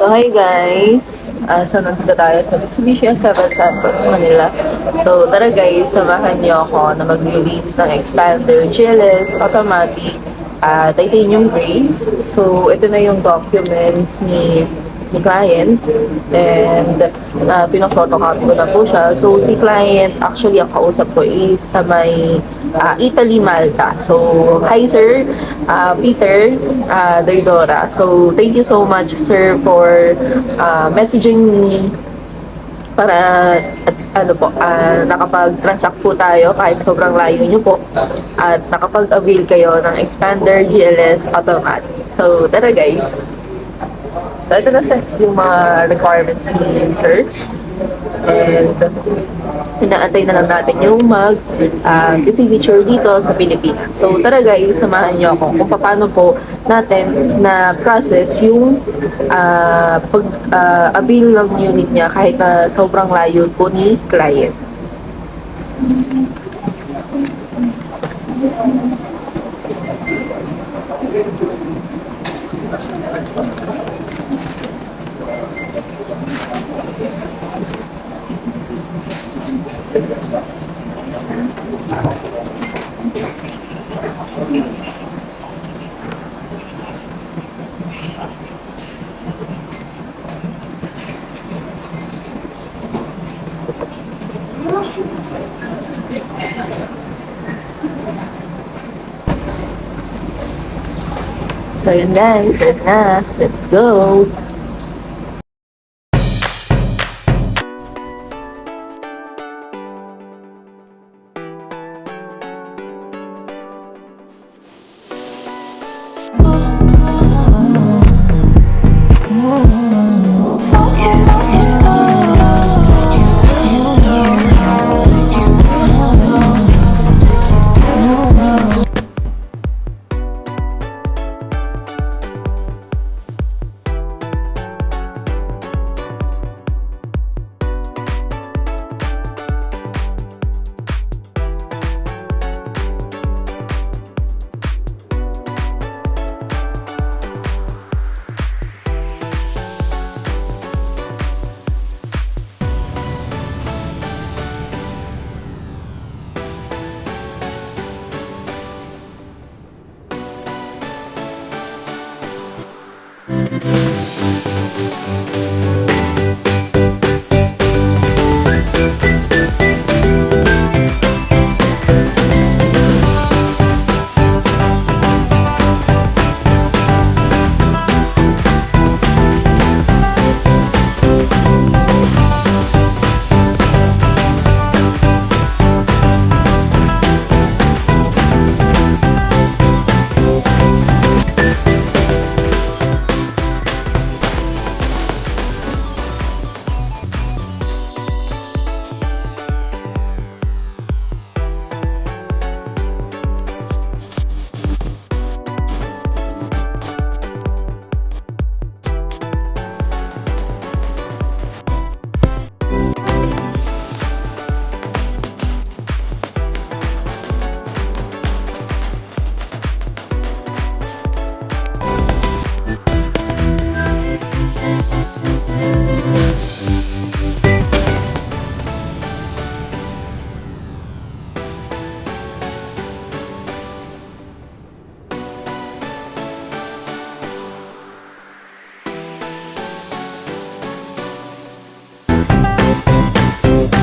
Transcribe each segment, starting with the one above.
So, hi guys! So, nandito tayo sa Mitsubishi S7 Santos, Manila. So, tara guys, samahan niyo ako na mag-release ng Expander GLS Automatic Titanium Gray. So, ito na yung documents ni client and pina-photocopy ko na po siya. So, si client, actually, ang kausap ko is sa may Italy, Malta. So, hi sir, Peter Derdora. So, thank you so much sir for messaging me para at ano po, nakapag-transact po tayo kahit sobrang layo nyo po at nakapag-avail kayo ng Expander GLS Automatic. So, tara guys! So, ito na yung mga requirements ni sir. And, inaantay na lang natin yung signature dito sa Pilipinas. So, tara guys, samahan niyo ako kung paano po natin na process yung pag-avail ng unit niya kahit na sobrang layo po ni client. So, yun guys, ready na. Let's go!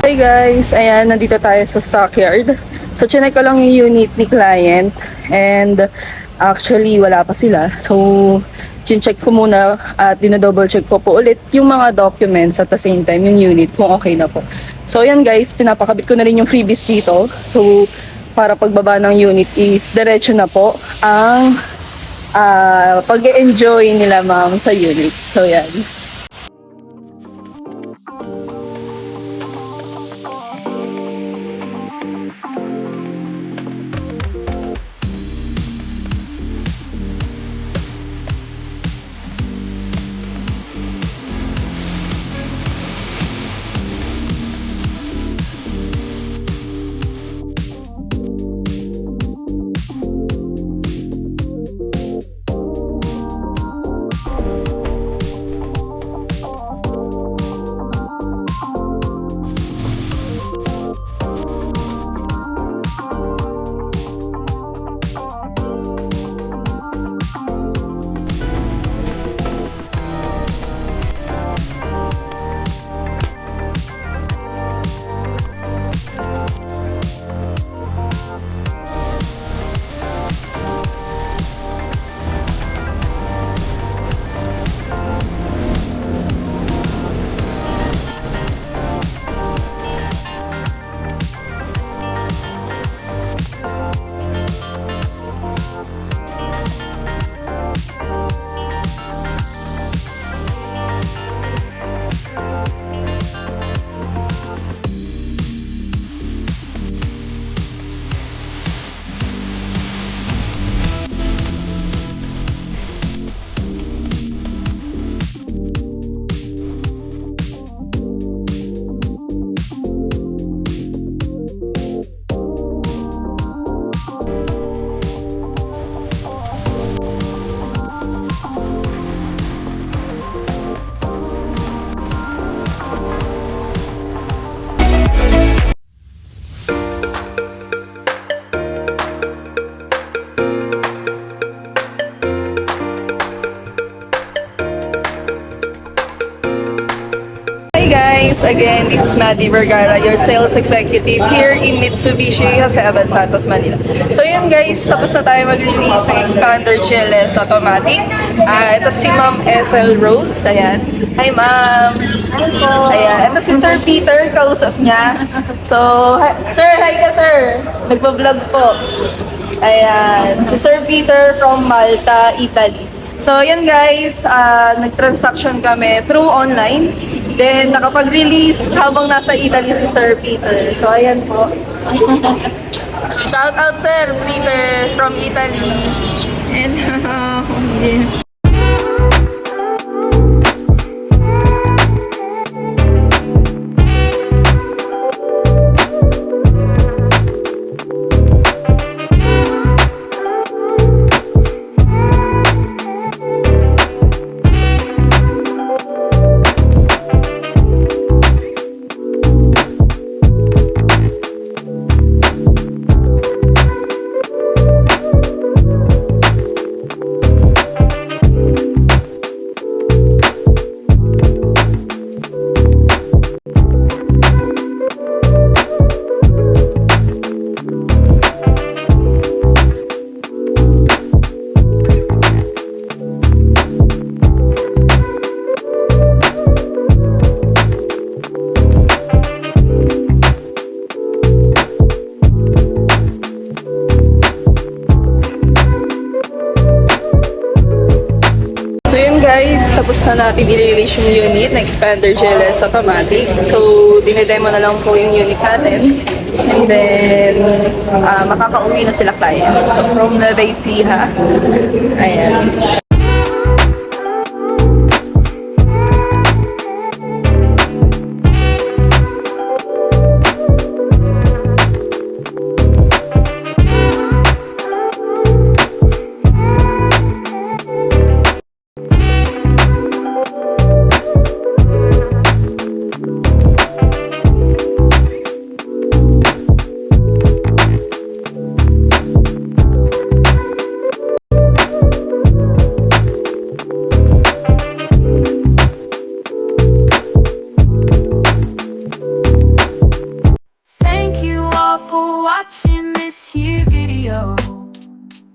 Hey guys, ayan, nandito tayo sa stockyard. So, chinek ko lang yung unit ni client and actually wala pa sila. So, chin-check ko muna at dinadouble check ko po ulit yung mga documents at the same time yung unit kung okay na po. So, ayan guys, pinapakabit ko na rin yung freebies dito. So, para pagbaba ng unit is diretso na po ang pag-enjoy nila ma'am sa unit. So, yan. Hi guys! Again, this is Maddie Vergara, your sales executive here in Mitsubishi Jose Abad Santos, Manila. So yun guys, tapos na tayo mag-release ng Expander GLS Automatic. Ito si Ma'am Ethel Rose. Ayan. Hi Ma'am! Ayan. Ito si Sir Peter, kausap niya. So, Sir, hi ka Sir! Nagpa-vlog po. Ayan. Si Sir Peter from Malta, Italy. So, yan guys, nag-transaction kami through online. Then, nakapag-release habang nasa Italy si Sir Peter. So, ayan po. Shout out, Sir Peter from Italy. And, so yun guys, tapos na natin i-release yung unit na Expander GLS Automatic. So, dinedemo na lang po yung unit natin. And then, makakauwi na sila client. So, from Nueva Ecija. Ayan.